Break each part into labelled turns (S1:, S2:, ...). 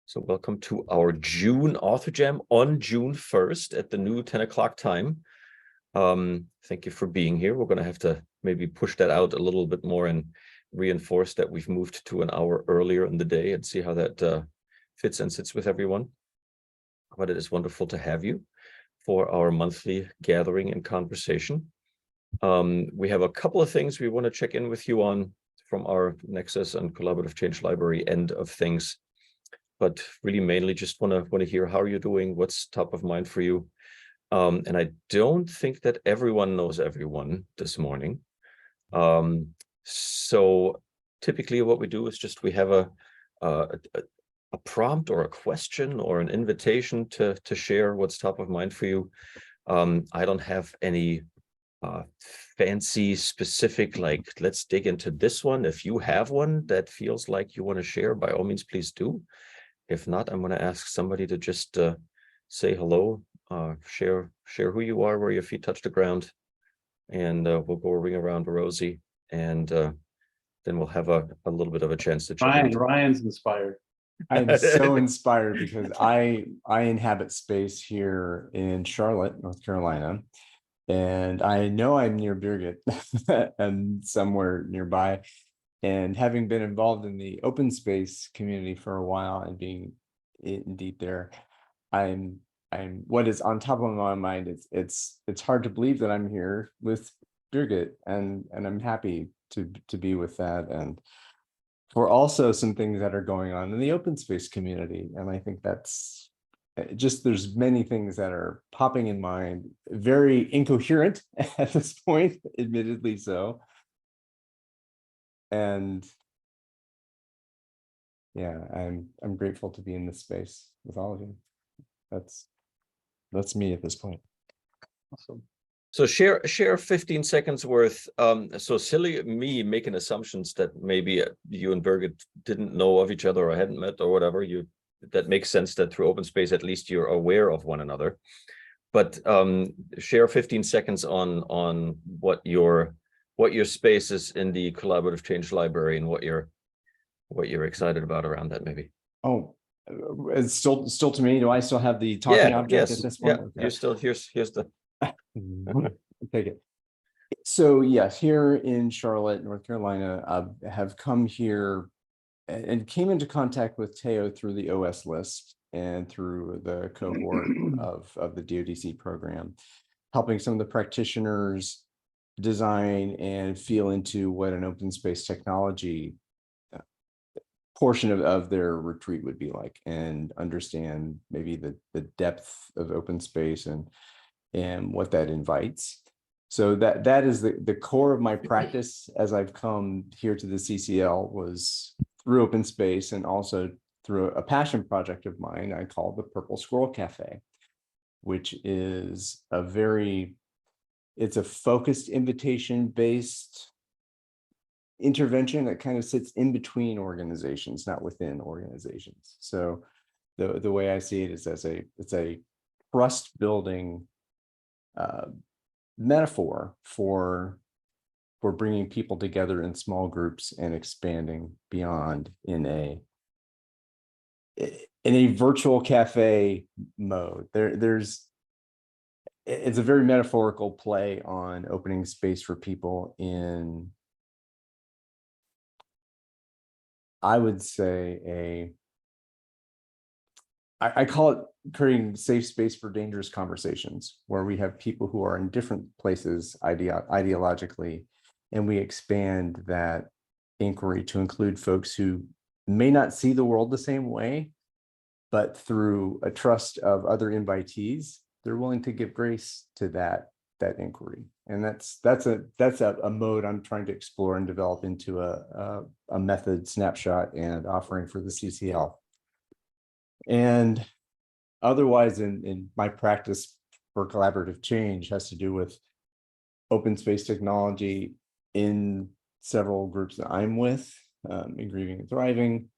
S1: So welcome to our June Author Jam on June 1st at the new 10 o'clock time. Thank you for being here. We're going to have to maybe push that out a little bit more and reinforce that we've moved to an hour earlier in the day and see how that fits and sits with everyone. But it is wonderful to have you for our monthly gathering and conversation. We have a couple of things we want to check in with you on from our Nexus and Collaborative Change Library end of things. But really mainly just want to hear how you're doing, what's top of mind for you. And I don't think that everyone knows everyone this morning. So typically what we do is just we have a prompt or a question or an invitation to share what's top of mind for you. I don't have any fancy specific, like, let's dig into this one. If you have one that feels like you want to share, by all means, please do. If not, I'm going to ask somebody to just say hello, share who you are, where your feet touch the ground, and we'll go a ring around Rosie, and then we'll have a little bit of a chance to chat.
S2: Ryan's inspired.
S3: I'm so inspired because I inhabit space here in Charlotte, North Carolina, and I know I'm near Birgit and somewhere nearby. And having been involved in the open space community for a while and being deep there, I'm what is on top of my mind. It's hard to believe that I'm here with Birgit, and I'm happy to be with that, and for also some things that are going on in the open space community. And I think that's just, there's many things that are popping in mind, very incoherent at this point, admittedly so. And yeah, I'm grateful to be in this space with all of you. That's me at this point.
S2: Awesome.
S1: So share 15 seconds worth. So silly me making assumptions that maybe you and Birgit didn't know of each other or hadn't met or whatever. That makes sense that through open space, at least you're aware of one another. But share 15 seconds on what your space is in the Collaborative Change Library and what you're excited about around that, maybe.
S3: Oh, it's still to me. Do I still have the talking object at this point?
S1: Yeah,
S3: okay.
S1: you're still here's the
S3: Take it. So yes, here in Charlotte, North Carolina, I have come here and came into contact with Teo through the OS list and through the cohort of the DoDC program, helping some of the practitioners design and feel into what an open space technology portion of their retreat would be like, and understand maybe the depth of open space and what that invites. So that is the core of my practice as I've come here to the CCL, was through open space, and also through a passion project of mine I call the Purple Squirrel Cafe, which is it's a focused invitation-based intervention that kind of sits in between organizations, not within organizations. So the way I see it is it's a trust building metaphor for bringing people together in small groups and expanding beyond in a virtual cafe mode. It's a very metaphorical play on opening space for people in, I would say, I call it creating safe space for dangerous conversations, where we have people who are in different places ideologically, and we expand that inquiry to include folks who may not see the world the same way, but through a trust of other invitees, they're willing to give grace to that inquiry. And that's a mode I'm trying to explore and develop into a method snapshot and offering for the CCL. And otherwise, in my practice for collaborative change, has to do with open space technology in several groups that I'm with, in Grieving and Thriving.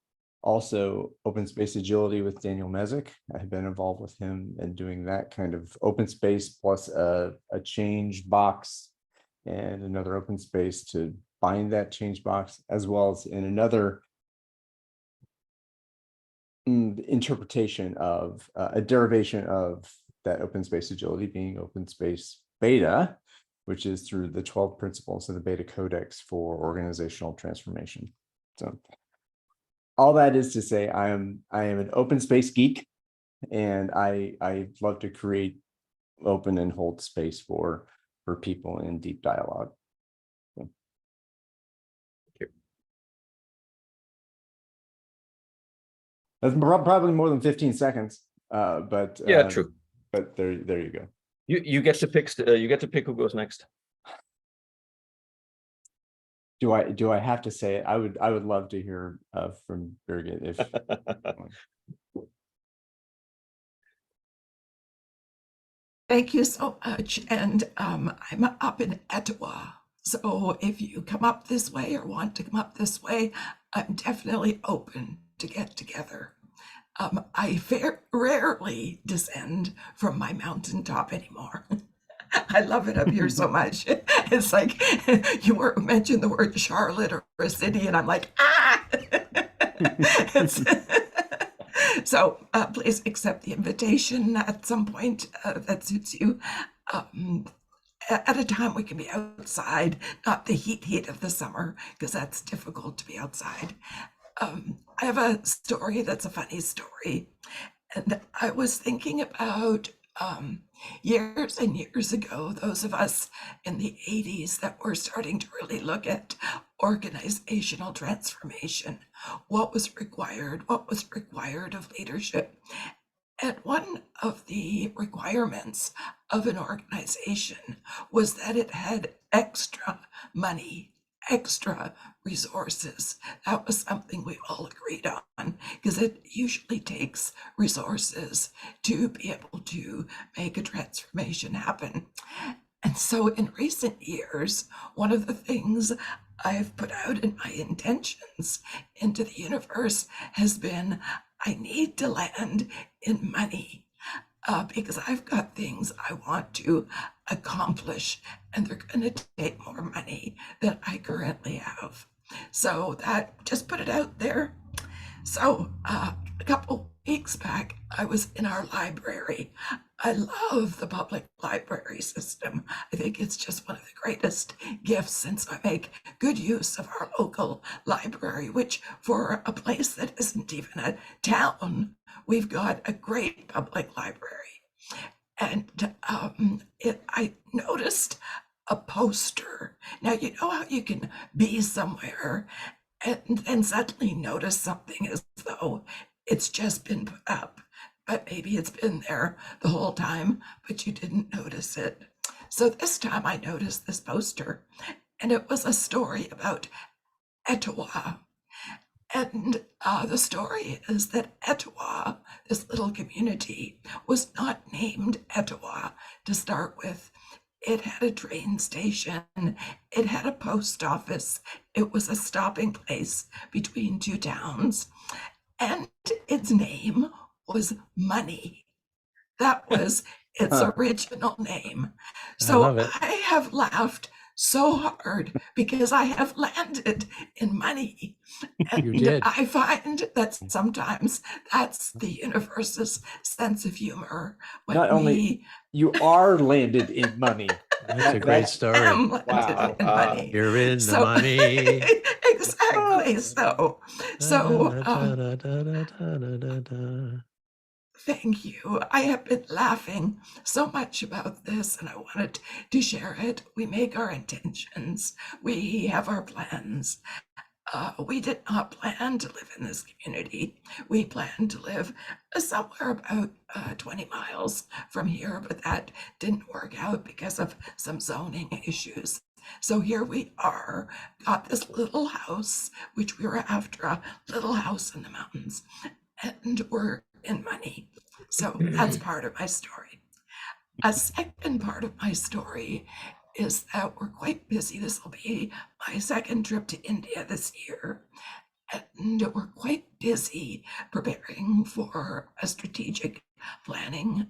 S3: Also, open space agility with Daniel Mezek. I've been involved with him and doing that kind of open space plus a change box and another open space to bind that change box, as well as in another interpretation of a derivation of that open space agility being open space beta, which is through the 12 principles of the Beta Codex for organizational transformation. So all that is to say, I am an open space geek, and I love to create open and hold space for people in deep dialogue. So. That's probably more than 15 seconds, but
S1: Yeah, true.
S3: But there you go.
S1: You get to pick. You get to pick who goes next.
S3: Do I have to say it? I would love to hear from Birgit if.
S4: Thank you so much. And I'm up in Etowah. So if you come up this way or want to come up this way, I'm definitely open to get together. I rarely descend from my mountaintop anymore. I love it up here so much. It's like you mentioned the word Charlotte or a city, and I'm like, ah! So please accept the invitation at some point that suits you. At a time we can be outside, not the heat of the summer, because that's difficult to be outside. I have a story that's a funny story. And I was thinking about years and years ago, those of us in the 80s that were starting to really look at organizational transformation, what was required of leadership. And one of the requirements of an organization was that it had extra money, extra resources. That was something we all agreed on, because it usually takes resources to be able to make a transformation happen. And so in recent years, one of the things I've put out in my intentions into the universe has been, I need to land in money because I've got things I want to accomplish, and they're going to take more money than I currently have. So that, just put it out there. So a couple weeks back, I was in our library. I love the public library system. I think it's just one of the greatest gifts, since I make good use of our local library, which for a place that isn't even a town, we've got a great public library. And I noticed a poster. Now, you know how you can be somewhere and then suddenly notice something as though it's just been put up, but maybe it's been there the whole time, but you didn't notice it. So this time I noticed this poster, and it was a story about Etowah. And the story is that Etowah, this little community, was not named Etowah to start with. It had a train station, it had a post office, it was a stopping place between two towns, and its name was Money. That was its original name. So I have laughed so hard because I have landed in money. And
S5: You did.
S4: I find that sometimes that's the universe's sense of humor. When
S3: Not only you are landed in money.
S5: That's a great story.
S4: am landed
S3: Wow.
S4: in money.
S5: You're in the
S4: So-
S5: money.
S4: Exactly. Thank you. I have been laughing so much about this, and I wanted to share it. We make our intentions. We have our plans. We did not plan to live in this community. We planned to live somewhere about 20 miles from here, but that didn't work out because of some zoning issues. So here we are, got this little house, which we were after, a little house in the mountains, and we're in money. So that's part of my story. A second part of my story is that we're quite busy. This will be my second trip to India this year. And we're quite busy preparing for a strategic planning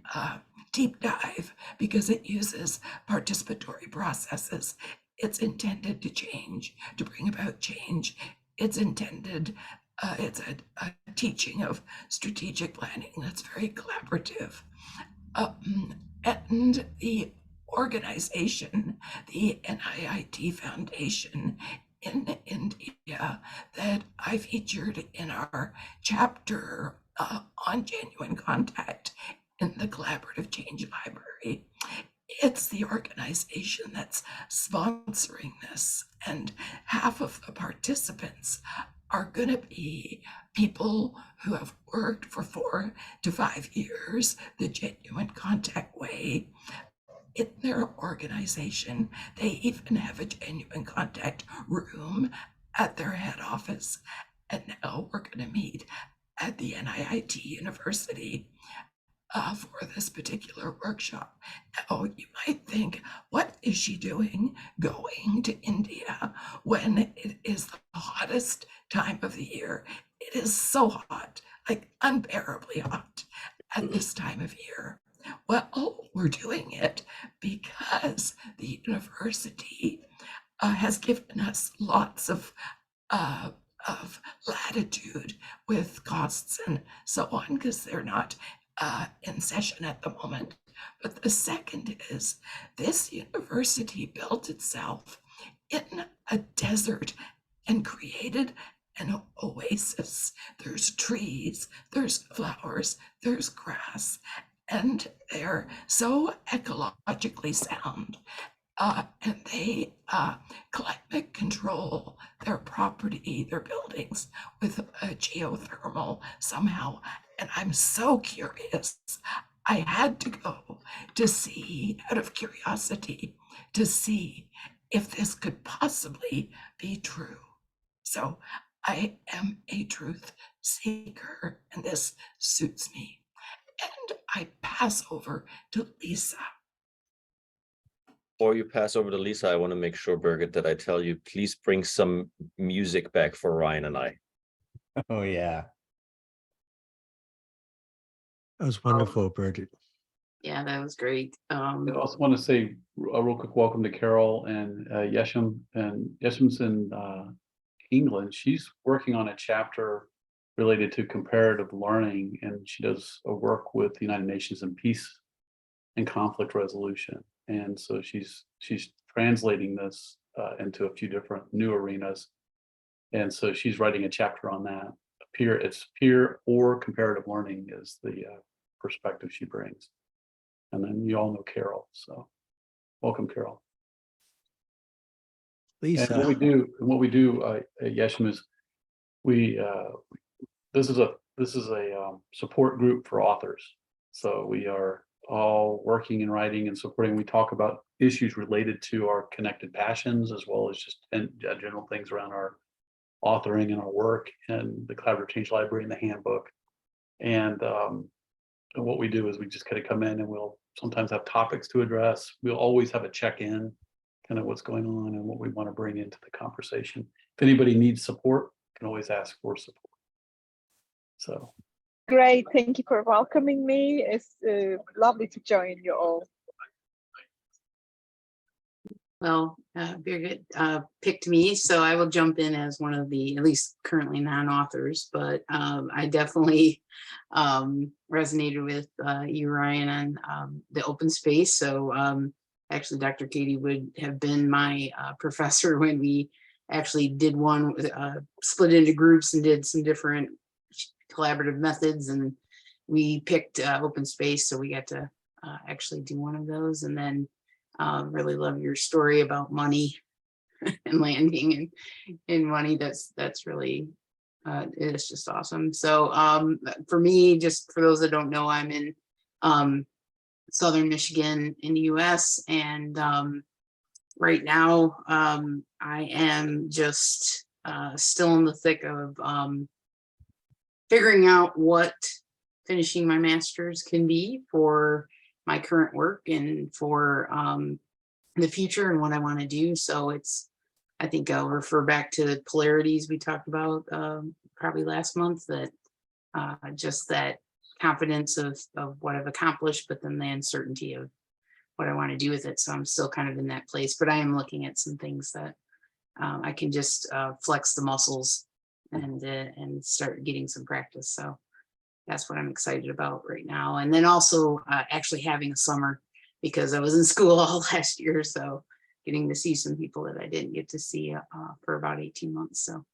S4: deep dive because it uses participatory processes. It's intended to change, to bring about change. It's intended It's a teaching of strategic planning that's very collaborative. And the organization, the NIIT Foundation in India, that I featured in our chapter on genuine contact in the Collaborative Change Library. It's the organization that's sponsoring this, and half of the participants are going to be people who have worked for 4 to 5 years the genuine contact way in their organization. They even have a genuine contact room at their head office. And now we're going to meet at the NIIT University for this particular workshop. Oh, you might think, what is she doing going to India when it is the hottest time of the year? It is so hot, like unbearably hot at this time of year. Well, we're doing it because the university has given us lots of latitude with costs and so on, because they're not in session at the moment. But the second is, this university built itself in a desert and created an oasis. There's trees, there's flowers, there's grass, and they're so ecologically sound. And they climate control their property, their buildings with geothermal somehow. And I'm so curious. I had to go to see, out of curiosity, to see if this could possibly be true. So I am a truth seeker, and this suits me. And I pass over to Lisa.
S1: Before you pass over to Lisa, I want to make sure, Birgit, that I tell you, please bring some music back for Ryan and I.
S3: Oh, yeah.
S5: That was wonderful, Birgit.
S6: Yeah, that was great.
S2: I also want to say a real quick welcome to Carol and Yesham. And Yesham's in England. She's working on a chapter related to comparative learning, and she does a work with the United Nations in peace and conflict resolution. And so she's translating this into a few different new arenas. And so she's writing a chapter on that. It's peer or comparative learning is the perspective she brings. And then you all know Carol, so welcome, Carol.
S5: Lisa.
S2: And what we do at Yesham is this is a support group for authors. So we are all working and writing and supporting. We talk about issues related to our connected passions, as well as just general things around our authoring and our work and the Collaborative Change Library and the handbook. And what we do is we just kind of come in and we'll sometimes have topics to address. We'll always have a check-in, kind of what's going on and what we want to bring into the conversation. If anybody needs support, you can always ask for support. So.
S7: Great, thank you for welcoming me. It's lovely to join you all.
S6: Well, Birgit picked me, so I will jump in as one of the, at least currently non-authors, but I definitely resonated with you, Ryan, on the open space. So actually, Dr. Katie would have been my professor when we actually did one, split into groups and did some different collaborative methods, and we picked open space, so we got to actually do one of those. And then really love your story about money and landing in money. That's really it's just awesome. So for me, just for those that don't know, I'm in Southern Michigan in the US, and right now I am just still in the thick of figuring out what finishing my master's can be for my current work and for the future and what I want to do. So I think I'll refer back to the polarities we talked about probably last month, that just that confidence of what I've accomplished, but then the uncertainty of what I want to do with it. So I'm still kind of in that place, but I am looking at some things that I can just flex the muscles and start getting some practice. So that's what I'm excited about right now. And then also actually having a summer, because I was in school all last year. So getting to see some people that I didn't get to see for about 18 months. So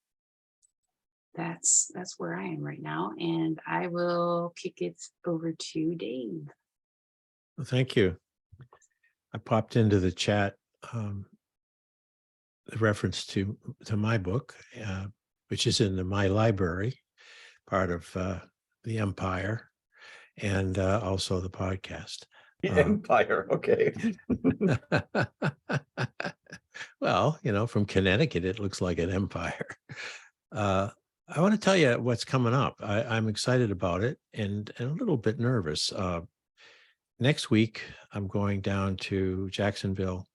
S6: that's where I am right now. And I will kick it over to Dave.
S5: Well, thank you. I popped into the chat the reference to my book, which is in my library, part of the Empire, and also the podcast.
S1: The Empire, okay.
S5: Well, from Connecticut, it looks like an empire. I want to tell you what's coming up. I'm excited about it and a little bit nervous. Next week, I'm going down to Jacksonville,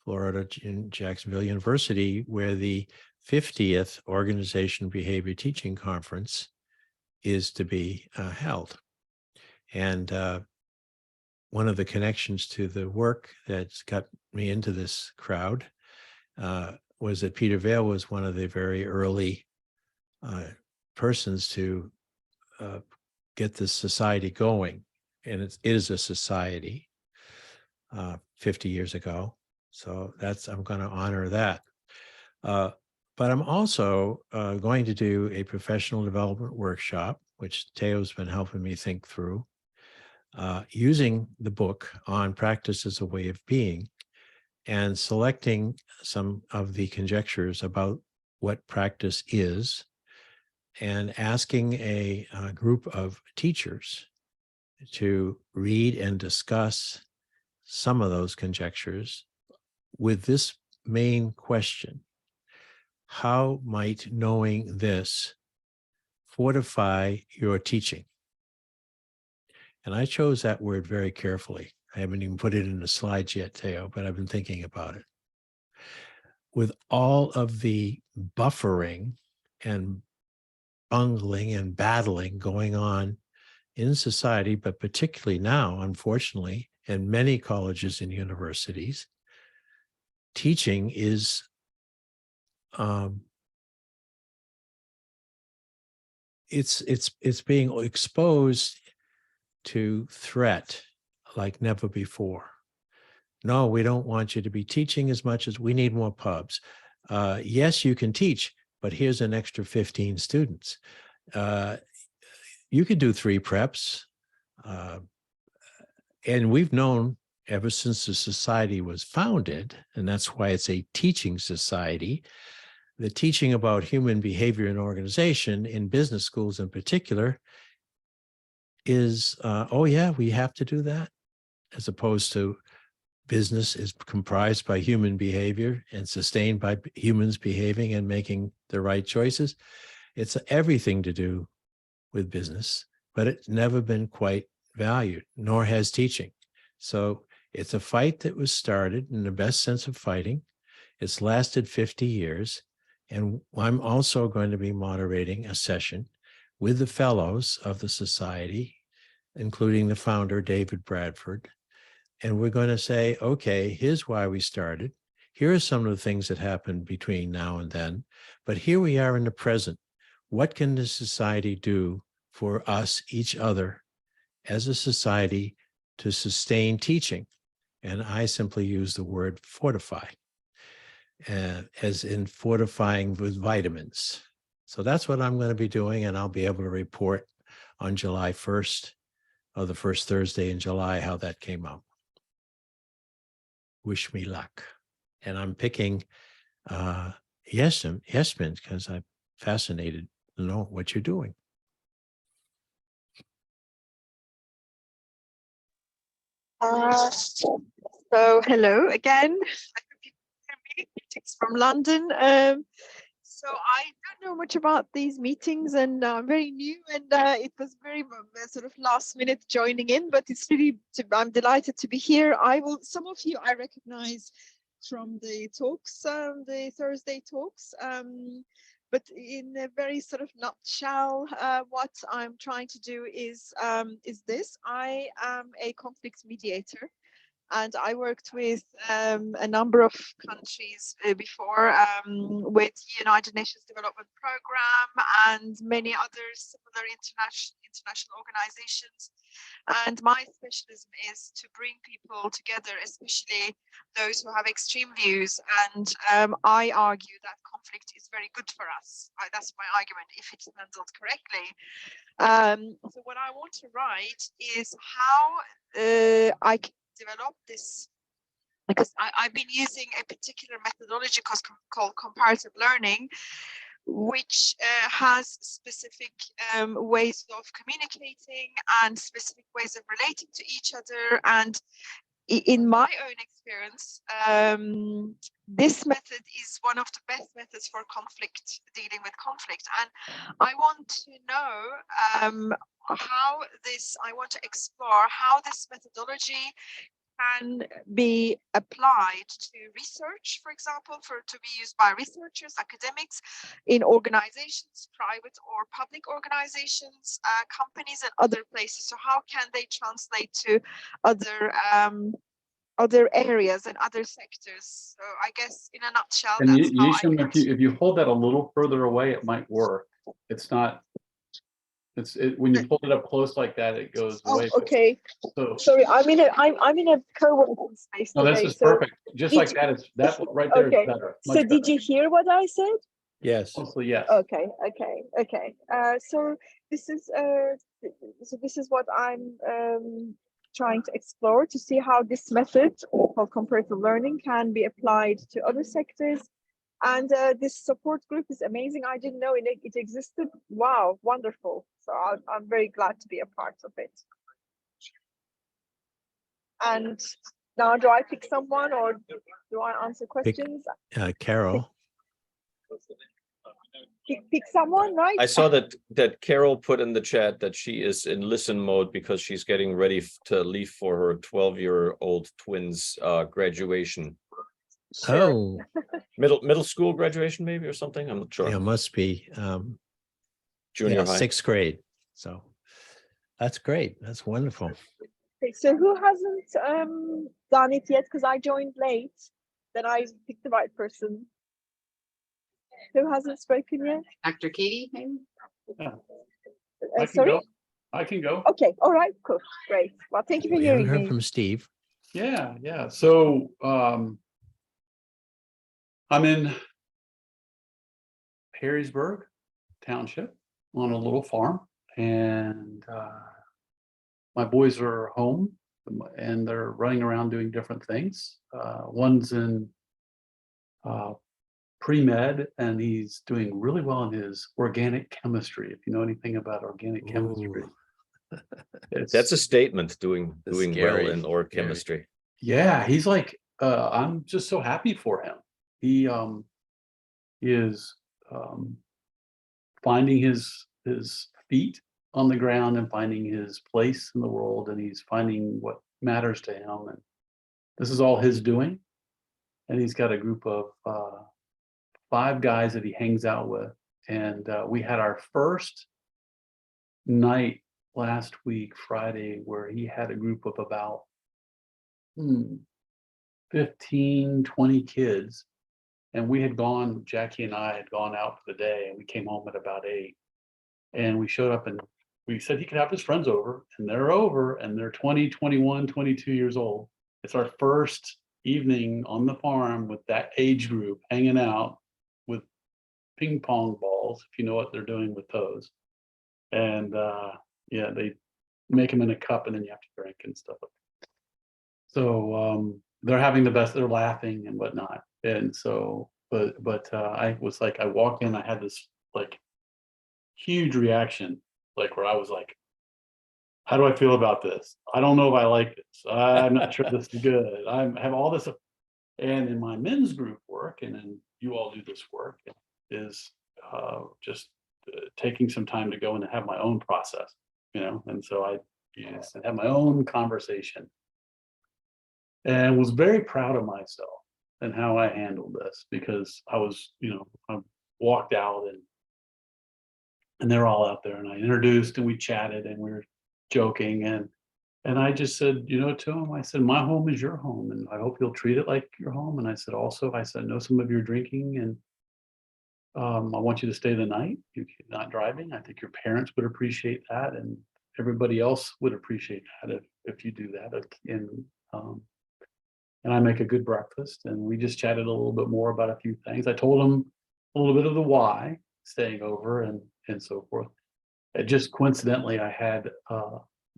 S5: Florida, in Jacksonville University, where the 50th Organization Behavior Teaching Conference is to be held. And one of the connections to the work that's got me into this crowd was that Peter Vail was one of the very early persons to get this society going. And it is a society 50 years ago. So I'm going to honor that. But I'm also going to do a professional development workshop, which Teo's been helping me think through, using the book on practice as a way of being and selecting some of the conjectures about what practice is and asking a group of teachers to read and discuss some of those conjectures with this main question: how might knowing this fortify your teaching? And I chose that word very carefully. I haven't even put it in the slides yet, Teo, but I've been thinking about it. With all of the buffering and bungling and battling going on in society, but particularly now, unfortunately, in many colleges and universities, teaching is it's being exposed to threat like never before. No, we don't want you to be teaching as much as we need more pubs. Yes, you can teach, but here's an extra 15 students. You could do 3 preps. And we've known ever since the society was founded, and that's why it's a teaching society, the teaching about human behavior and organization in business schools in particular is, oh yeah, we have to do that, as opposed to business is comprised by human behavior and sustained by humans behaving and making the right choices. It's everything to do with business, but it's never been quite valued, nor has teaching. So it's a fight that was started in the best sense of fighting. It's lasted 50 years. And I'm also going to be moderating a session with the fellows of the society, including the founder, David Bradford. And we're going to say, okay, here's why we started. Here are some of the things that happened between now and then. But here we are in the present. What can the society do for us, each other, as a society to sustain teaching? And I simply use the word fortify, as in fortifying with vitamins. So that's what I'm going to be doing, and I'll be able to report on July 1st, or the first Thursday in July, how that came out. Wish me luck. And I'm picking Yasmin, because I'm fascinated to know what you're doing.
S7: So hello again. I hope you can hear me. Greetings from London. So I don't know much about these meetings, and I'm very new, and it was very sort of last minute joining in, but it's really, I'm delighted to be here. Some of you I recognize from the talks, the Thursday talks, but in a very sort of nutshell, what I'm trying to do is this. I am a conflict mediator. And I worked with a number of countries before, with United Nations Development Program and many other similar international organizations. And my specialism is to bring people together, especially those who have extreme views. And I argue that conflict is very good for us. That's my argument, if it's handled correctly. So what I want to write is how I can develop this, because I've been using a particular methodology called comparative learning, which has specific ways of communicating and specific ways of relating to each other. And in my own experience, this method is one of the best methods for dealing with conflict. And I want to know I want to explore how this methodology can be applied to research, for example, to be used by researchers, academics, in organizations, private or public organizations, companies, and other places. So how can they translate to other areas and other sectors? So I guess in a nutshell,
S2: And
S7: that's how
S2: Yesham, if you hold that a little further away, it might work. It's not. When you hold it up close like that, it goes away.
S7: okay.
S2: So,
S7: Sorry, I'm in a co-working space
S2: no,
S7: today.
S2: this is
S7: so
S2: perfect. Just like that, that right there is
S7: okay.
S2: better.
S7: So did you hear what I said?
S5: Yes.
S2: Mostly yes.
S7: Okay. So this is what I'm trying to explore, to see how this method called comparative learning can be applied to other sectors. And this support group is amazing. I didn't know it existed. Wow, wonderful. So I'm very glad to be a part of it. And now, do I pick someone or do I answer questions?
S5: Carol.
S7: Pick someone, right?
S1: I saw that Carol put in the chat that she is in listen mode because she's getting ready to leave for her 12-year-old twins graduation.
S7: Sure.
S5: Oh,
S1: Middle school graduation, maybe, or something. I'm not sure.
S5: yeah, must be
S1: Junior high.
S5: 6th grade. So that's great. That's wonderful.
S7: Okay, so who hasn't done it yet? Because I joined late. Then I picked the right person. Who hasn't spoken yet?
S6: Dr. Katie, maybe?
S2: Yeah. I can
S7: Sorry?
S2: go. I can go.
S7: Okay, all right, cool, great. Well, thank you for
S5: We haven't
S7: hearing
S5: heard
S7: me.
S5: from Steve.
S2: Yeah. So I'm in Harrisburg Township on a little farm, and my boys are home and they're running around doing different things. One's in pre-med, and he's doing really well in his organic chemistry. If you know anything about organic chemistry,
S1: That's a statement, doing
S3: That's
S1: well
S3: scary.
S1: in organic
S3: Scary.
S1: chemistry.
S2: yeah, he's like, I'm just so happy for him. He is finding his feet on the ground and finding his place in the world, and he's finding what matters to him. And this is all his doing. And he's got a group of 5 guys that he hangs out with. And we had our first night last week, Friday, where he had a group of about 15, 20 kids. And we had gone, Jackie and I had gone out for the day, and we came home at about 8. And we showed up and we said he could have his friends over, and they're over, and they're 20, 21, 22 years old. It's our first evening on the farm with that age group hanging out with ping pong balls, if you know what they're doing with those. And yeah, they make them in a cup and then you have to drink and stuff. So they're having the best, they're laughing and whatnot. And so, but I was like, I walked in, I had this like huge reaction, like where I was like, how do I feel about this? I don't know if I like this. I'm not sure this is good. I have all this. And in my men's group work, and then you all do this work, is just taking some time to go and have my own process, and so I had my own conversation and was very proud of myself and how I handled this, because I was, I walked out and they're all out there, and I introduced and we chatted and we were joking, And I just said, to him, I said, my home is your home and I hope you'll treat it like your home. And I said, also, I said, I know some of you are drinking and I want you to stay the night. You're not driving. I think your parents would appreciate that and everybody else would appreciate that if you do that. And I make a good breakfast and we just chatted a little bit more about a few things. I told him a little bit of the why staying over and so forth. It just coincidentally, I had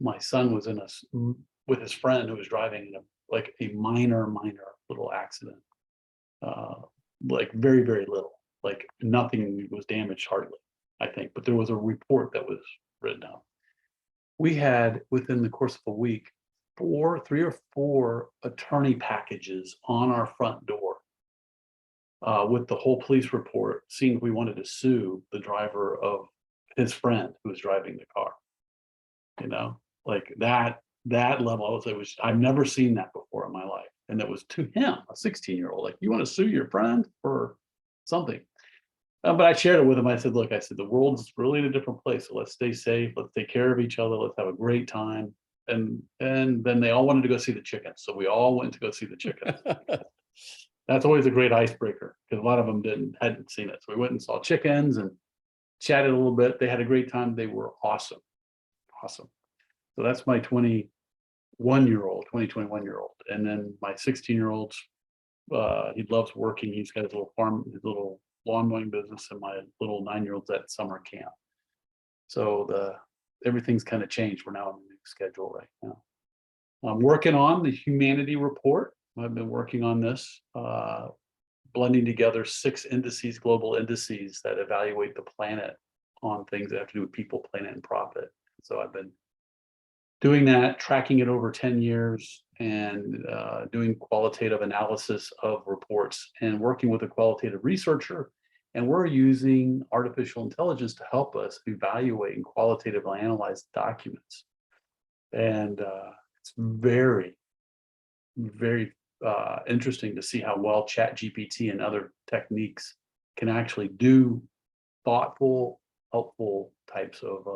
S2: my son was with his friend who was driving in a minor little accident, like very, very little, like nothing was damaged hardly, I think, but there was a report that was written out. We had within the course of a week, 3 or 4 attorney packages on our front door with the whole police report, seeing if we wanted to sue the driver of his friend who was driving the car. Like that level. I've never seen that before in my life. And it was to him, a 16-year-old, like, you want to sue your friend for something? But I shared it with him. I said, look, the world's really in a different place. So let's stay safe. Let's take care of each other. Let's have a great time. And then they all wanted to go see the chickens. So we all went to go see the chickens. That's always a great icebreaker because a lot of them hadn't seen it. So we went and saw chickens and chatted a little bit. They had a great time. They were awesome. Awesome. So that's my 21-year-old. And then my 16-year-old, he loves working. He's got his little farm, his little lawn mowing business, and my little 9-year-old's at summer camp. So everything's kind of changed. We're now on the new schedule right now. I'm working on the humanity report. I've been working on this, blending together 6 indices, global indices that evaluate the planet on things that have to do with people, planet, and profit. So I've been doing that, tracking it over 10 years and doing qualitative analysis of reports and working with a qualitative researcher. And we're using artificial intelligence to help us evaluate and qualitatively analyze documents. And it's very, very interesting to see how well ChatGPT and other techniques can actually do thoughtful, helpful types of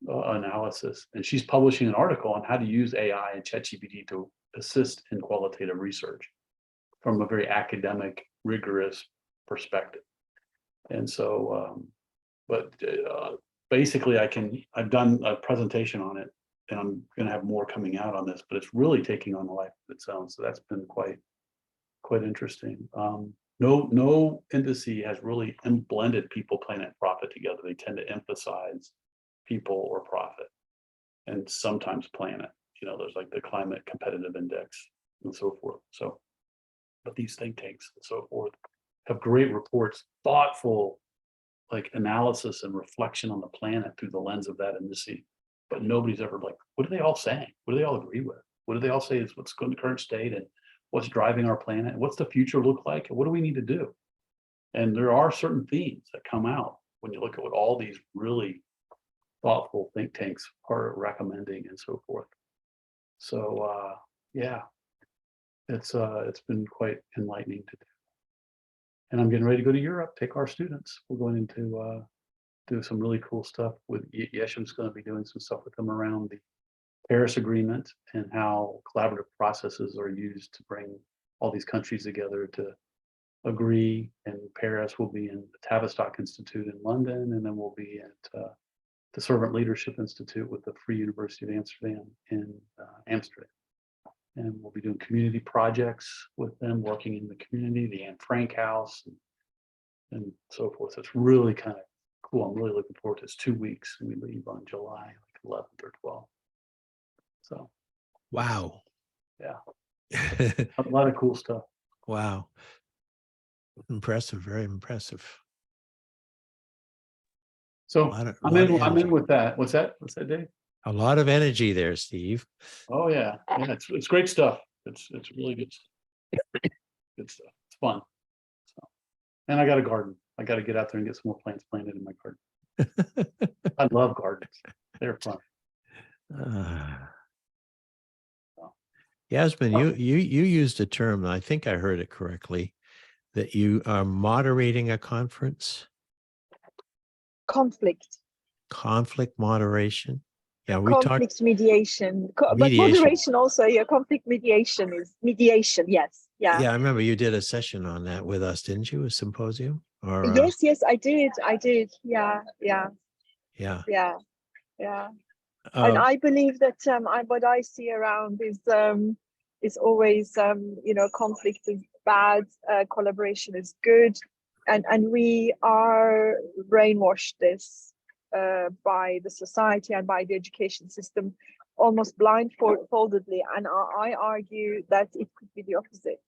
S2: analysis. And she's publishing an article on how to use AI and ChatGPT to assist in qualitative research from a very academic, rigorous perspective. And so, basically I've done a presentation on it and I'm going to have more coming out on this, but it's really taking on a life of its own. So that's been quite interesting. No indice has really blended people, planet, profit together. They tend to emphasize people or profit and sometimes planet. There's like the climate competitive index and so forth. So, but these think tanks and so forth have great reports, thoughtful like analysis and reflection on the planet through the lens of that indice. But nobody's ever like, what are they all saying? What do they all agree with? What do they all say is what's going to the current state and what's driving our planet? What's the future look like? And what do we need to do? And there are certain themes that come out when you look at what all these really thoughtful think tanks are recommending and so forth. So yeah, it's been quite enlightening to do. And I'm getting ready to go to Europe, take our students. We're going into do some really cool stuff with Yeshim's going to be doing some stuff with them around the Paris Agreement and how collaborative processes are used to bring all these countries together to agree. And Paris will be in the Tavistock Institute in London, and then we'll be at the Servant Leadership Institute with the Free University of Amsterdam in Amsterdam. And we'll be doing community projects with them, working in the community, the Anne Frank House, and so forth. So it's really kind of cool. I'm really looking forward to this. 2 weeks, and we leave on July 11th or 12th. So,
S5: Wow.
S2: yeah, a lot of cool stuff.
S5: Wow. Impressive, very impressive.
S2: So I'm in with that. What's that, Dave?
S5: A lot of energy there, Steve.
S2: Oh yeah, it's great stuff. It's really good stuff. Good stuff. It's fun. So, and I got a garden. I got to get out there and get some more plants planted in my garden. I love gardens. They're fun.
S5: Yasmin, you used a term, and I think I heard it correctly, that you are moderating a conference.
S7: Conflict
S5: Conflict moderation. Yeah, we talked
S7: conflict mediation, but
S5: mediation.
S7: moderation also. Yeah, conflict mediation is mediation. Yes, yeah.
S5: Yeah, I remember you did a session on that with us, didn't you? A symposium or
S7: Yes, I did. Yeah,
S5: yeah.
S7: yeah. And I believe that what I see around is always conflict is bad, collaboration is good, and we are brainwashed this by the society and by the education system almost blindfoldedly, and I argue that it could be the opposite.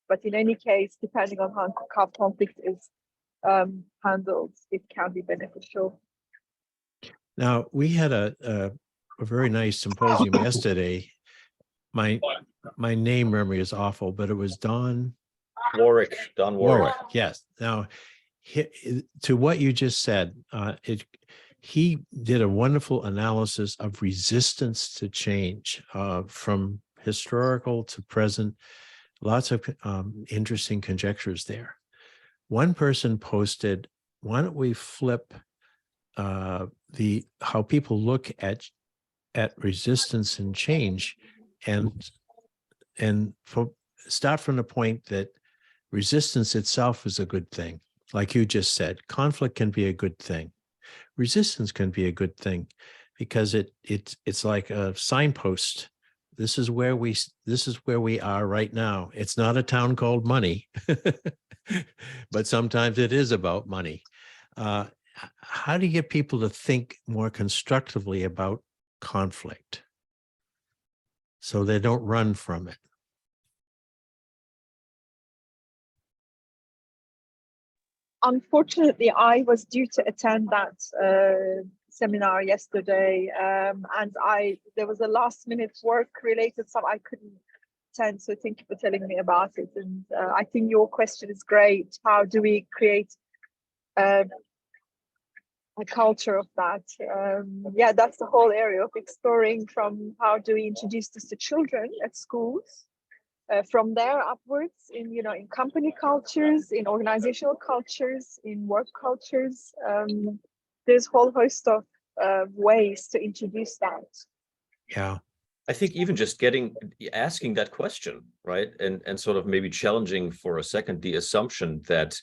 S7: But in any case, depending on how conflict is handled, it can be beneficial.
S5: Now, we had a very nice symposium yesterday. My name memory is awful, but it was Don
S1: Warwick.
S5: Warwick. Yes. Now, to what you just said, he did a wonderful analysis of resistance to change from historical to present. Lots of interesting conjectures there. One person posted, why don't we flip how people look at resistance and change, and start from the point that resistance itself is a good thing. Like you just said, conflict can be a good thing. Resistance can be a good thing because it's like a signpost. This is where we are right now. It's not a town called money, but sometimes it is about money. How do you get people to think more constructively about conflict so they don't run from it?
S7: Unfortunately, I was due to attend that seminar yesterday, and there was a last minute work related, so I couldn't attend. So thank you for telling me about it. And I think your question is great. How do we create a culture of that? Yeah, that's the whole area of exploring, from how do we introduce this to children at schools, from there upwards in company cultures, in organizational cultures, in work cultures. There's a whole host of ways to introduce that.
S5: Yeah,
S1: I think even just asking that question, right, and sort of maybe challenging for a second the assumption that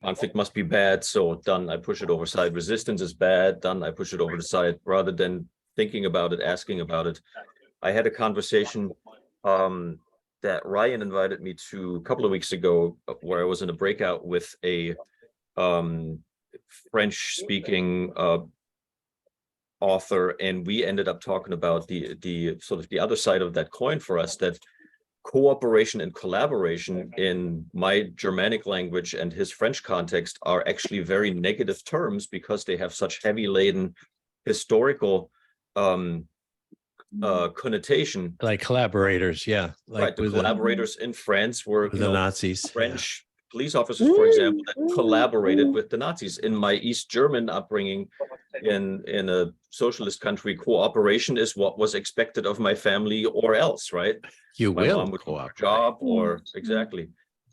S1: conflict must be bad, so done, I push it over side. Resistance is bad, done, I push it over the side, rather than thinking about it, asking about it. I had a conversation that Ryan invited me to a couple of weeks ago, where I was in a breakout with a French-speaking author, and we ended up talking about the sort of the other side of that coin for us, that cooperation and collaboration in my Germanic language and his French context are actually very negative terms because they have such heavy laden historical connotation.
S5: like collaborators, yeah, like
S1: right, the collaborators in France were
S5: the Nazis,
S1: French police officers, for example, that collaborated with the Nazis. In my East German upbringing, in a socialist country, cooperation is what was expected of my family, or else, right?
S5: You
S1: My
S5: will
S1: mom would
S5: cooperate.
S1: job, or exactly.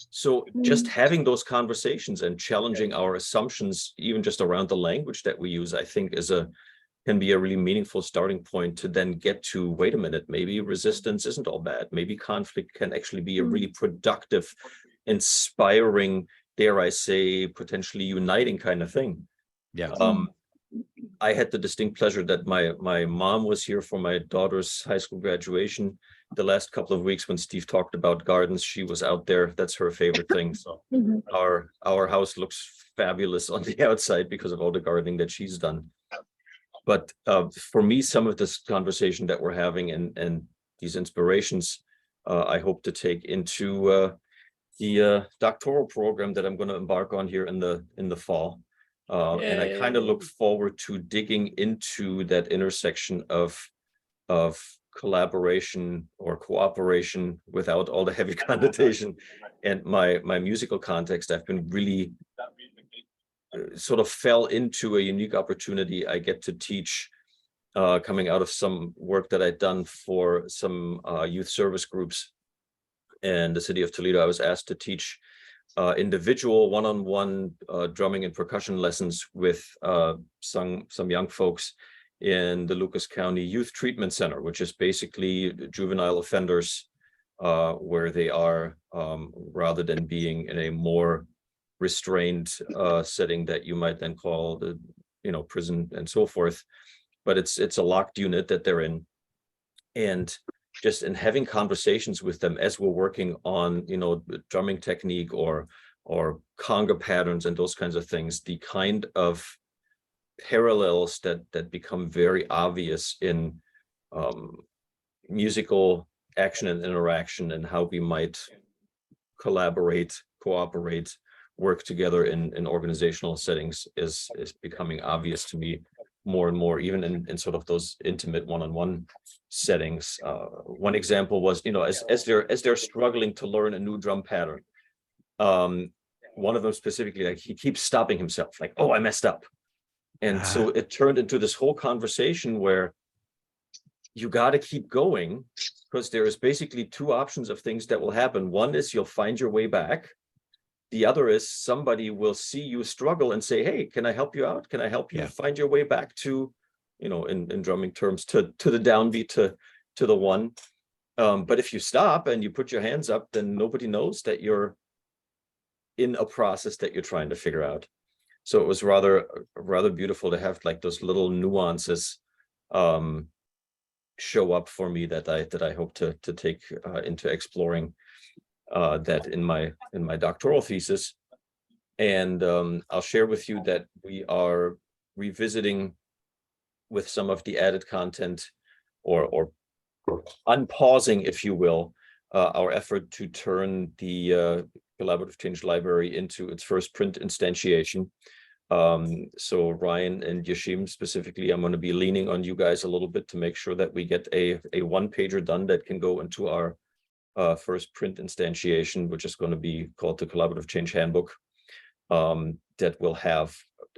S1: So just having those conversations and challenging our assumptions, even just around the language that we use, I think can be a really meaningful starting point to then get to, wait a minute, maybe resistance isn't all bad. Maybe conflict can actually be a really productive, inspiring, dare I say, potentially uniting kind of thing.
S5: Yeah.
S1: I had the distinct pleasure that my mom was here for my daughter's high school graduation. The last couple of weeks when Steve talked about gardens, she was out there. That's her favorite thing. So our house looks fabulous on the outside because of all the gardening that she's done. But for me, some of this conversation that we're having and these inspirations, I hope to take into the doctoral program that I'm going to embark on here in the fall. And I kind of look forward to digging into that intersection of collaboration or cooperation without all the heavy connotation. And my musical context, I've been really sort of fell into a unique opportunity. I get to teach coming out of some work that I'd done for some youth service groups in the city of Toledo. I was asked to teach individual one-on-one drumming and percussion lessons with some young folks in the Lucas County Youth Treatment Center, which is basically juvenile offenders where they are, rather than being in a more restrained setting that you might then call the, prison and so forth. But it's a locked unit that they're in. And just in having conversations with them as we're working on, drumming technique or conga patterns and those kinds of things, the kind of parallels that become very obvious in musical action and interaction, and how we might collaborate, cooperate, work together in organizational settings is becoming obvious to me more and more, even in sort of those intimate one-on-one settings. One example was, as they're struggling to learn a new drum pattern, one of them specifically, like, he keeps stopping himself, like, oh, I messed up. And so it turned into this whole conversation where you got to keep going, because there is basically two options of things that will happen. One is you'll find your way back. The other is somebody will see you struggle and say, hey, can I help you out? Can I help you find your way back to, in drumming terms, to the downbeat, to the one. But if you stop and you put your hands up, then nobody knows that you're in a process that you're trying to figure out. So it was rather beautiful to have like those little nuances show up for me that I hope to take into exploring that in my doctoral thesis. And I'll share with you that we are revisiting with some of the added content or unpausing, if you will, our effort to turn the Collaborative Change Library into its first print instantiation. So Ryan and Yashim specifically, I'm going to be leaning on you guys a little bit to make sure that we get a one-pager done that can go into our first print instantiation, which is going to be called the Collaborative Change Handbook, that will have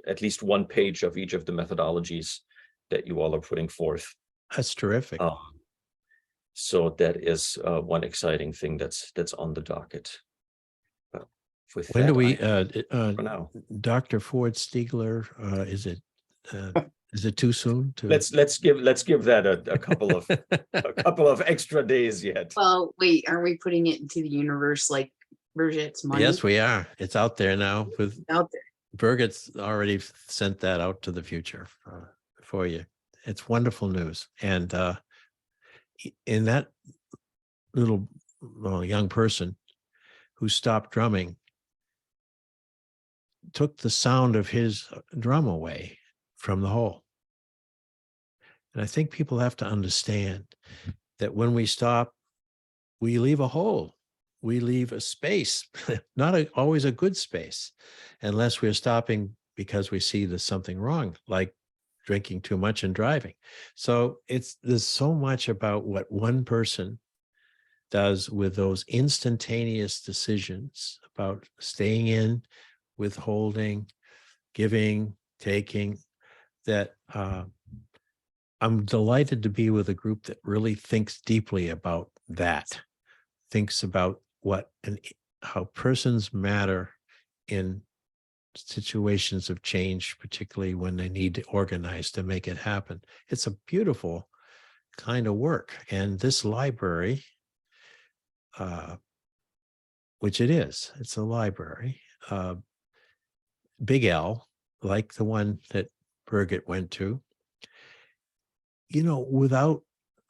S1: at least one page of each of the methodologies that you all are putting forth.
S5: That's terrific.
S1: So that is one exciting thing that's on the docket. With
S5: When
S1: that,
S5: do we,
S1: for now,
S5: Dr. Ford Stiegler, is it too soon to?
S1: let's give that a couple of extra days yet.
S6: Well, wait, aren't we putting it into the universe like Birgit's money?
S5: Yes, we are. It's out there now. With
S6: Out there.
S5: Birgit's already sent that out to the future for you. It's wonderful news. And in that little young person who stopped drumming took the sound of his drum away from the whole. And I think people have to understand that when we stop, we leave a hole. We leave a space, not always a good space, unless we're stopping because we see there's something wrong, like drinking too much and driving. So there's so much about what one person does with those instantaneous decisions about staying in, withholding, giving, taking, that I'm delighted to be with a group that really thinks deeply about that, thinks about what and how persons matter in situations of change, particularly when they need to organize to make it happen. It's a beautiful kind of work. And this library, which it's a library, Big L, like the one that Birgit went to, without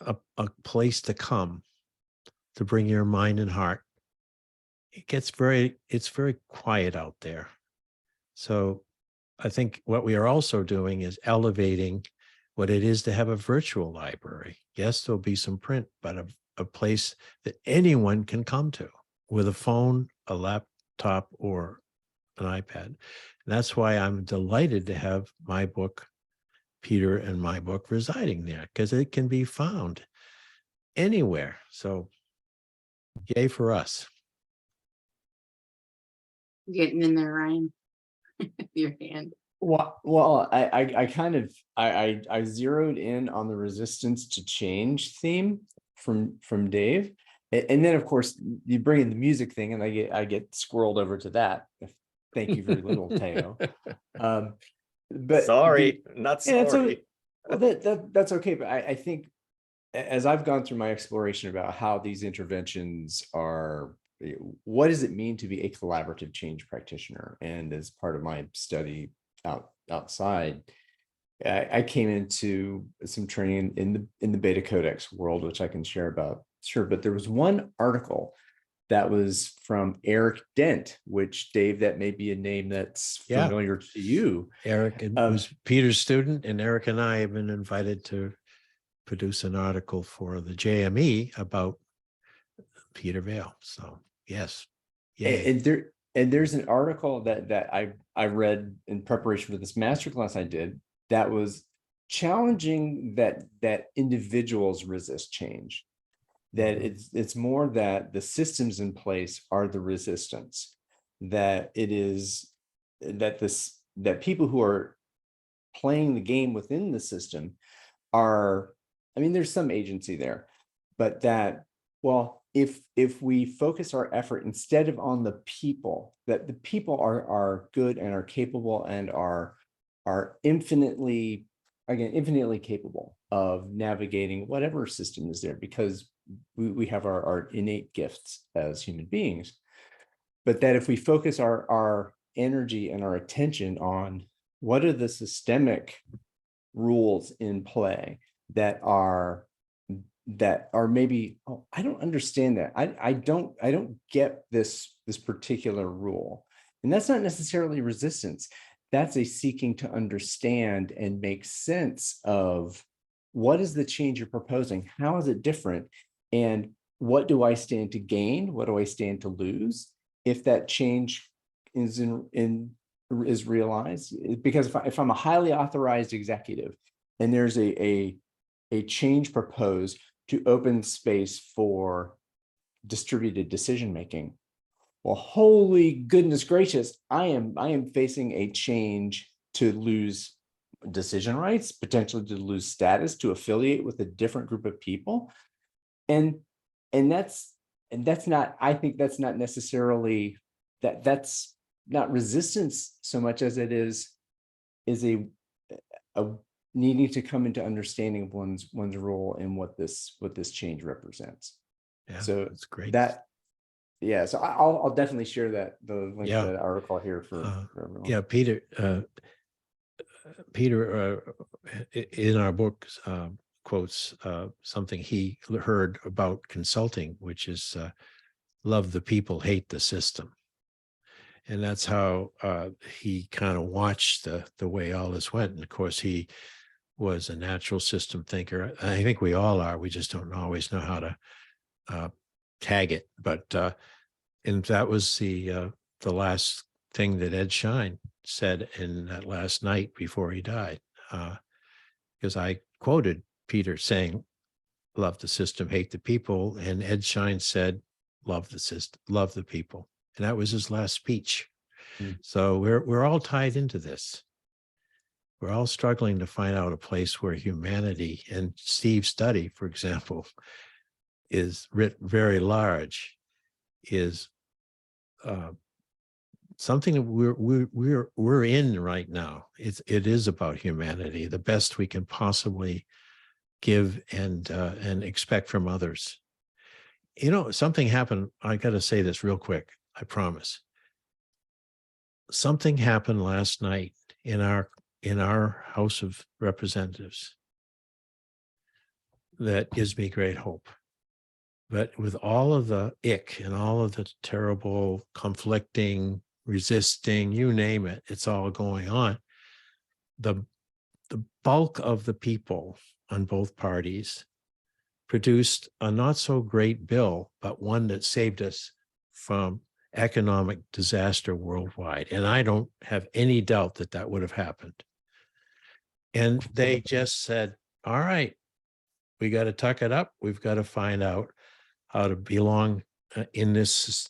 S5: a place to come to bring your mind and heart, it's very quiet out there. So I think what we are also doing is elevating what it is to have a virtual library. Yes, there'll be some print, but a place that anyone can come to with a phone, a laptop, or an iPad. And that's why I'm delighted to have my book, Peter and my book, residing there, because it can be found anywhere. So yay for us.
S6: Getting in there, Ryan. Your hand.
S3: Well, I zeroed in on the resistance to change theme from Dave. And then, of course, you bring in the music thing, and I get squirreled over to that. Thank you very little, Teo. But
S1: Sorry, not
S3: yeah,
S1: sorry.
S3: well, that's okay. But I think as I've gone through my exploration about how these interventions are, what does it mean to be a collaborative change practitioner? And as part of my study outside, I came into some training in the Beta Codex world, which I can share about. Sure, but there was one article that was from Eric Dent, which, Dave, that may be a name that's
S5: Yeah.
S3: familiar to you.
S5: Eric was Peter's student, and Eric and I have been invited to produce an article for the JME about Peter Vale. So yes, yay.
S3: And there's an article that I read in preparation for this masterclass I did that was challenging that individuals resist change. That it's more that the systems in place are the resistance, that it is that people who are playing the game within the system are, I mean, there's some agency there, but that, well, if we focus our effort instead of on the people, that the people are good and are capable and are infinitely capable of navigating whatever system is there, because we have our innate gifts as human beings. But that if we focus our energy and our attention on what are the systemic rules in play that are maybe, oh, I don't understand that. I don't get this particular rule. And that's not necessarily resistance. That's a seeking to understand and make sense of what is the change you're proposing? How is it different? And what do I stand to gain? What do I stand to lose if that change is realized? Because if I'm a highly authorized executive and there's a change proposed to open space for distributed decision making, well, holy goodness gracious, I am facing a change to lose decision rights, potentially to lose status, to affiliate with a different group of people. And that's not, I think that's not necessarily that's not resistance so much as it is a needing to come into understanding of one's role and what this change represents.
S5: Yeah,
S3: So
S5: that's great.
S3: Yeah, so I'll definitely share the link
S5: Yeah.
S3: to that article here for everyone.
S5: Yeah, Peter, in our book quotes something he heard about consulting, which is love the people, hate the system. And that's how he kind of watched the way all this went. And of course, he was a natural system thinker. I think we all are. We just don't always know how to tag it. But and that was the last thing that Ed Schein said in that last night before he died, because I quoted Peter saying, "Love the system, hate the people," and Ed Schein said, "Love the system, love the people," and that was his last speech. So we're all tied into this. We're all struggling to find out a place where humanity, and Steve's study, for example, is writ very large, is something that we're in right now. It is about humanity, the best we can possibly give and expect from others. You know, something happened. I got to say this real quick. I promise. Something happened last night in our House of Representatives that gives me great hope. But with all of the ick and all of the terrible conflicting, resisting, you name it, it's all going on. The bulk of the people on both parties produced a not so great bill, but one that saved us from economic disaster worldwide. And I don't have any doubt that that would have happened. And they just said, all right, we got to tuck it up. We've got to find out how to belong in this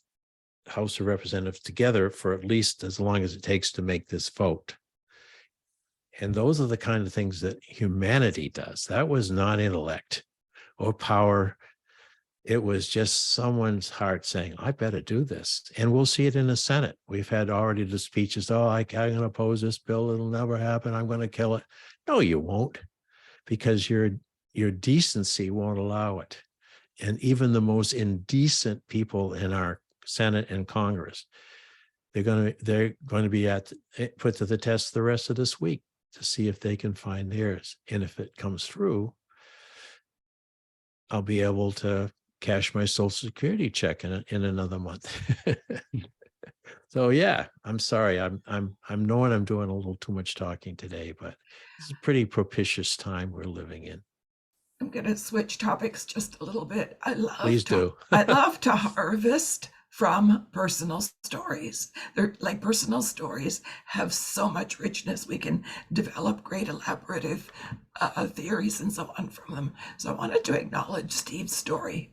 S5: House of Representatives together for at least as long as it takes to make this vote. And those are the kind of things that humanity does. That was not intellect or power. It was just someone's heart saying, I better do this. And we'll see it in the Senate. We've had already the speeches, oh, I'm going to oppose this bill. It'll never happen. I'm going to kill it. No, you won't, because your decency won't allow it. And even the most indecent people in our Senate and Congress, they're going to be put to the test the rest of this week to see if they can find theirs. And if it comes through, I'll be able to cash my Social Security check in another month. So yeah, I'm sorry. I'm knowing I'm doing a little too much talking today, but it's a pretty propitious time we're living in.
S4: I'm going to switch topics just a little bit.
S5: Please do.
S4: I love to harvest from personal stories. They're like personal stories have so much richness. We can develop great elaborative theories and so on from them. So I wanted to acknowledge Steve's story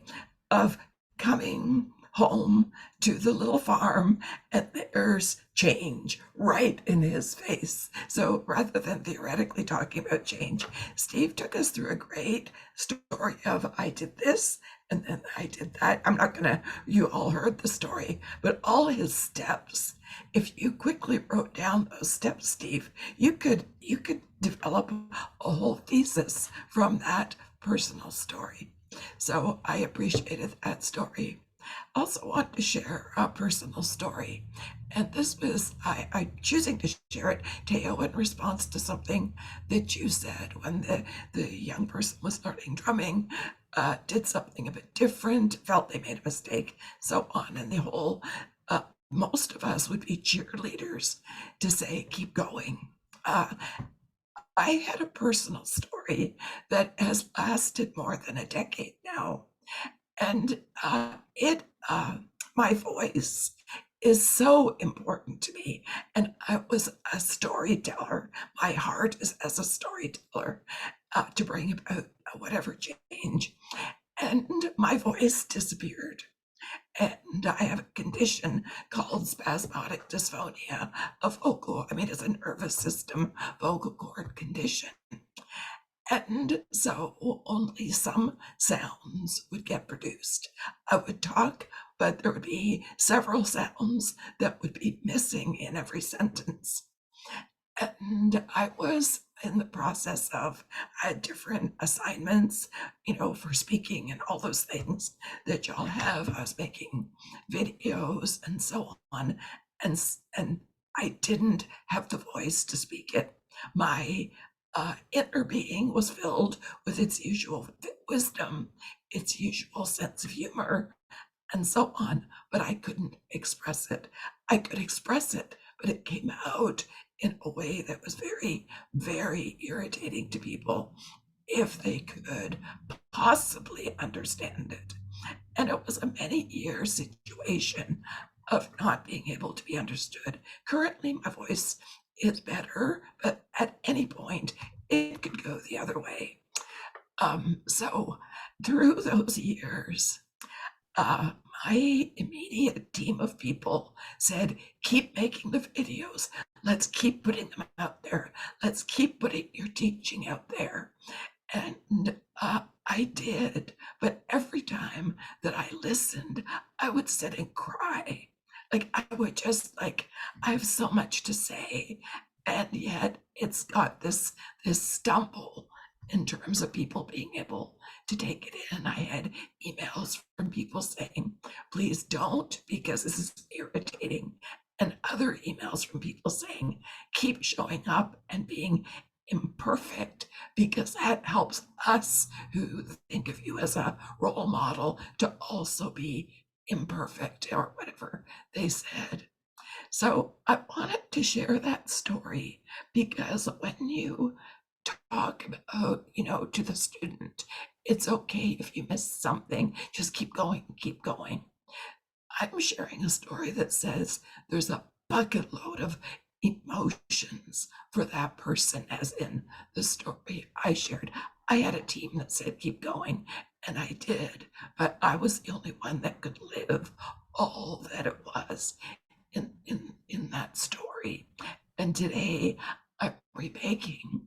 S4: of coming home to the little farm and there's change right in his face. So rather than theoretically talking about change, Steve took us through a great story of I did this and then I did that. I'm not gonna, you all heard the story, but all his steps, if you quickly wrote down those steps, Steve, you could develop a whole thesis from that personal story. So I appreciated that story. Also want to share a personal story. And this was, I'm choosing to share it, Teo, in response to something that you said when the young person was learning drumming, did something a bit different, felt they made a mistake, so on. And the whole, most of us would be cheerleaders to say, keep going. I had a personal story that has lasted more than a decade now. And my voice is so important to me. And I was a storyteller. My heart is as a storyteller to bring about whatever change. And my voice disappeared. And I have a condition called spasmodic dysphonia of it's a nervous system vocal cord condition. And so only some sounds would get produced. I would talk, but there would be several sounds that would be missing in every sentence. And I was in the process of, I had different assignments, for speaking and all those things that y'all have. I was making videos and so on. And I didn't have the voice to speak it. My inner being was filled with its usual wisdom, its usual sense of humor, and so on, but I couldn't express it. I could express it, but it came out in a way that was very, very irritating to people if they could possibly understand it. And it was a many-year situation of not being able to be understood. Currently, my voice is better, but at any point it could go the other way. So through those years, my immediate team of people said, keep making the videos. Let's keep putting them out there. Let's keep putting your teaching out there. And I did, but every time that I listened, I would sit and cry. I would just I have so much to say, and yet it's got this stumble in terms of people being able to take it in. I had emails from people saying, please don't, because this is irritating. And other emails from people saying, keep showing up and being imperfect, because that helps us who think of you as a role model to also be imperfect, or whatever they said. So I wanted to share that story because when you talk about, to the student, it's okay if you miss something, just keep going, keep going. I'm sharing a story that says there's a bucket load of emotions for that person, as in the story I shared. I had a team that said, keep going, and I did, but I was the only one that could live all that it was in that story. And today I'm remaking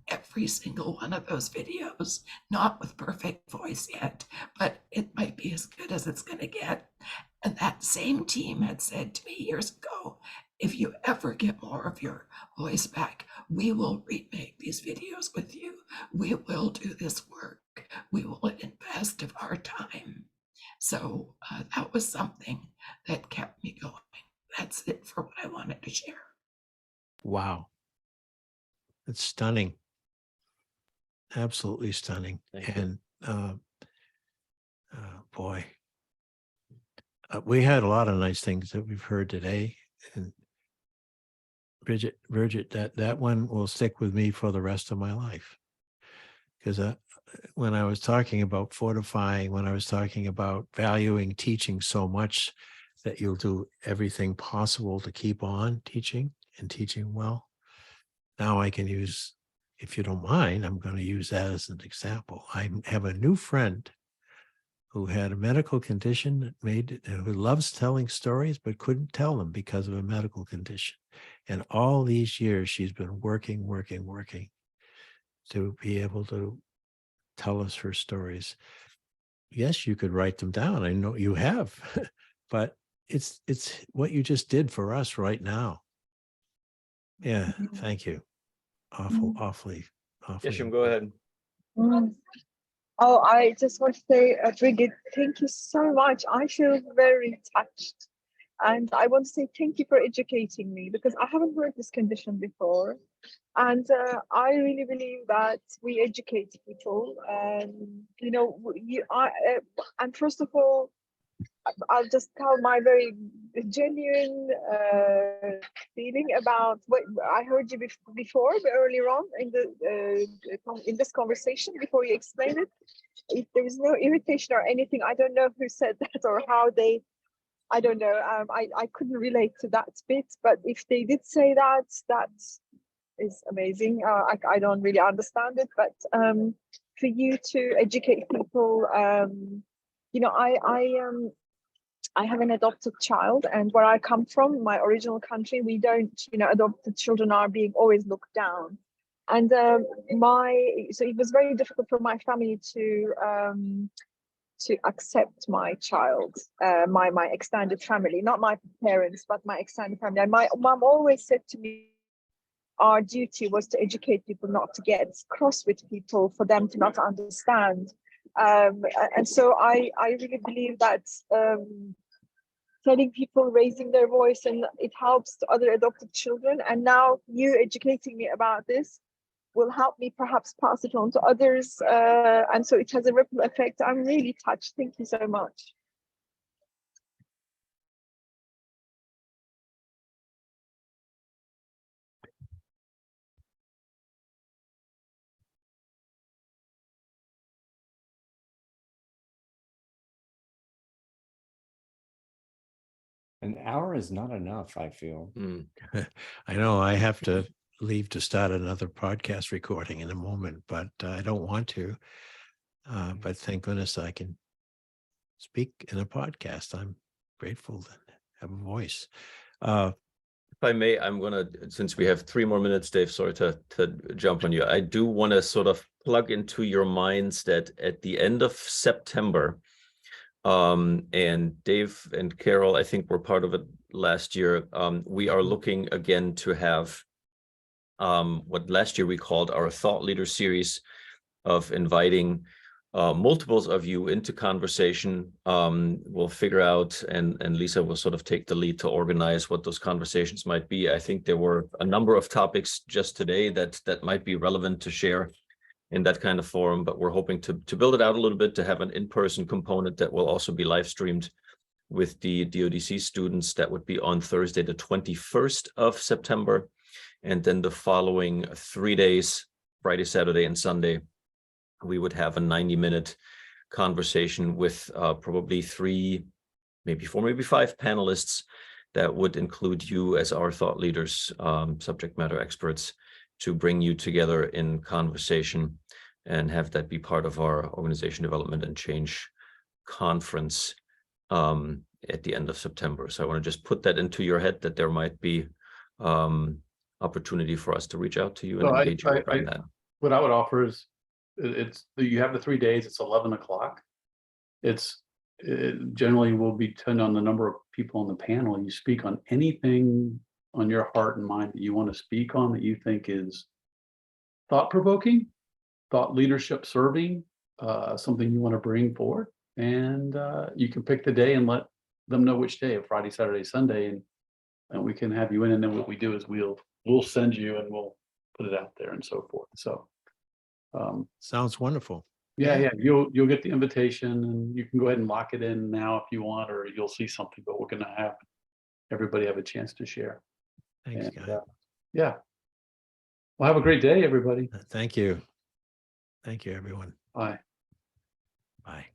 S4: every single one of those videos, not with perfect voice yet, but it might be as good as it's going to get. And that same team had said to me years ago, if you ever get more of your voice back, we will remake these videos with you. We will do this work. We will invest of our time. So that was something that kept me going. That's it for what I wanted to share.
S5: Wow. It's stunning. Absolutely stunning.
S1: Thank you.
S5: And boy, we had a lot of nice things that we've heard today. And Bridget, that one will stick with me for the rest of my life. Because when I was talking about fortifying, when I was talking about valuing teaching so much that you'll do everything possible to keep on teaching and teaching well, now I can use, if you don't mind, I'm going to use that as an example. I have a new friend who had a medical condition that who loves telling stories, but couldn't tell them because of a medical condition. And all these years, she's been working to be able to tell us her stories. Yes, you could write them down. I know you have, but it's what you just did for us right now. Yeah, thank you. Awfully.
S1: Yeshim, go ahead.
S7: Oh, I just want to say, Brigid, thank you so much. I feel very touched. And I want to say thank you for educating me, because I haven't heard this condition before. And I really believe that we educate people. You know, and first of all, I'll just tell my very genuine feeling about what I heard you before, earlier on in this conversation, before you explained it. If there was no irritation or anything, I don't know who said that or how they, I don't know. I couldn't relate to that bit, but if they did say that, that is amazing. I don't really understand it, but for you to educate people, you know, I have an adopted child, and where I come from, my original country, we don't, you know, adopted children are being always looked down. And so it was very difficult for my family to accept my child, my extended family, not my parents, but my extended family. And my mom always said to me, our duty was to educate people, not to get cross with people, for them to not understand. And so I really believe that telling people, raising their voice, and it helps to other adopted children. And now you educating me about this will help me perhaps pass it on to others. And so it has a ripple effect. I'm really touched. Thank you so much.
S3: An hour is not enough, I feel.
S5: I know I have to leave to start another podcast recording in a moment, but I don't want to. But thank goodness I can speak in a podcast. I'm grateful to have a voice.
S1: If I may, I'm going to, since we have 3 more minutes, Dave, sorry to jump on you. I do want to sort of plug into your minds that at the end of September, and Dave and Carol, I think, were part of it last year. We are looking again to have what last year we called our Thought Leader series, of inviting multiples of you into conversation. We'll figure out, and Lisa will sort of take the lead to organize what those conversations might be. I think there were a number of topics just today that might be relevant to share in that kind of forum, but we're hoping to build it out a little bit, to have an in-person component that will also be live streamed with the DODC students. That would be on Thursday, the 21st of September. And then the following 3 days, Friday, Saturday, and Sunday, we would have a 90-minute conversation with probably 3, maybe 4, maybe 5 panelists that would include you as our thought leaders, subject matter experts, to bring you together in conversation and have that be part of our organization development and change conference at the end of September. So I want to just put that into your head, that there might be opportunity for us to reach out to you and
S2: So
S1: engage you around that.
S2: what I would offer is, you have the 3 days, it's 11 o'clock. It generally will be depend on the number of people on the panel. You speak on anything on your heart and mind that you want to speak on that you think is thought-provoking, thought leadership serving, something you want to bring forward. And you can pick the day and let them know which day, Friday, Saturday, Sunday, and we can have you in. And then what we do is we'll send you and we'll put it out there and so forth. So
S5: Sounds wonderful.
S2: yeah, you'll get the invitation, and you can go ahead and lock it in now if you want, or you'll see something, but we're gonna have everybody have a chance to share.
S5: Thanks,
S2: And,
S5: Guy.
S2: yeah. Well, have a great day, everybody.
S5: Thank you. Thank you, everyone.
S2: Bye.
S5: Bye.